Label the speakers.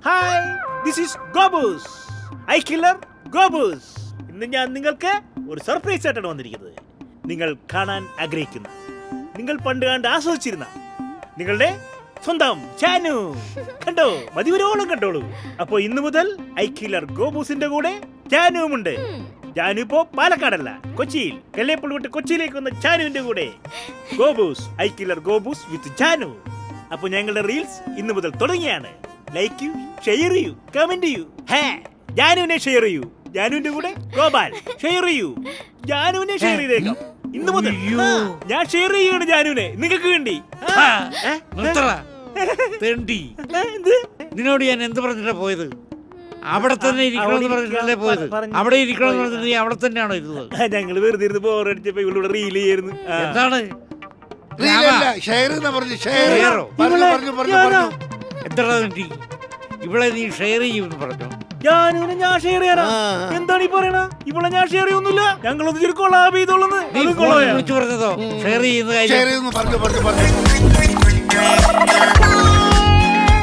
Speaker 1: Hi, this is Gobus, I killer Gobus. ഇന്ന് ഞാൻ നിങ്ങൾക്ക് ഒരു സർപ്രൈസ് ആയിട്ടാണ് വന്നിരിക്കുന്നത്. നിങ്ങൾ കാണാൻ ആഗ്രഹിക്കുന്ന, നിങ്ങൾ പണ്ട് കണ്ട് ആസ്വദിച്ചിരുന്ന നിങ്ങളുടെ സ്വന്തം ചാനു കണ്ടോ? മതിവരോളം കണ്ടോളൂ. അപ്പൊ ഇന്നു മുതൽ ഐ കില്ലർ ഗോബൂസിന്റെ കൂടെ ചാനുവുമുണ്ട്. ചാനു ഇപ്പോ പാലക്കാടല്ല, കൊച്ചിയിൽ. കല്ലേപ്പുള്ളി വിട്ട് കൊച്ചിയിലേക്ക് വന്ന ചാനുവിന്റെ കൂടെ ഗോബൂസ്, ഐ കില്ലർ ഗോബൂസ് വിത്ത് ചാനു. അപ്പൊ ഞങ്ങളുടെ റീൽസ് ഇന്നു മുതൽ തുടങ്ങിയാണ്. ലൈക്ക് ചെയ്യൂ, ഷെയർ ചെയ്യൂ, കമന്റ് ചെയ്യൂ. ജാനുവിനെ ഷെയർ ചെയ്യൂ, ജാനുവിന്റെ കൂടെ ഗോപാൽ ഷെയർ ചെയ്യൂ, ജാനുവിനെ ഷെയർ ചെയ്തേക്കാം. ഇന്ന് മുതൽ ഞാൻ ഷെയർ ചെയ്യാണ് ജാനുവിനെ നിങ്ങൾക്ക് വേണ്ടി.
Speaker 2: നിന്നോട് ഞാൻ എന്ത് പറഞ്ഞിട്ടാ പോയത്? അവിടെ തന്നെ ഇരിക്കണമെന്ന് പറഞ്ഞിട്ടല്ലേ പോയത്? അവിടെ ഇരിക്കണമെന്ന് പറഞ്ഞിട്ട് നീ അവിടെ തന്നെയാണോ ഇരുന്നത്?
Speaker 1: ഞങ്ങള് വെറുതെ ഇരുന്ന് ബോറടിച്ചപ്പോ ഇവളോട് റീൽ ചെയ്യായിരുന്നു.
Speaker 2: എന്താണ് എന്താ ഇവിടെ നീ ഷെയർ ചെയ്യുമെന്ന് പറഞ്ഞു?
Speaker 1: ജാനുവിനെ ഞാൻ ഷെയർ ചെയ്യാനാ? എന്താണ് ഈ പറയണ? ഇവിടെ ഞാൻ ഷെയർ ചെയ്യുന്നില്ല. ഞങ്ങളൊന്ന് ഇച്ചിരി കൊളാബ് ചെയ്തോളന്ന്.
Speaker 2: വിളിച്ചു പറഞ്ഞതോ ഷെയർ ചെയ്യുന്ന കാര്യം?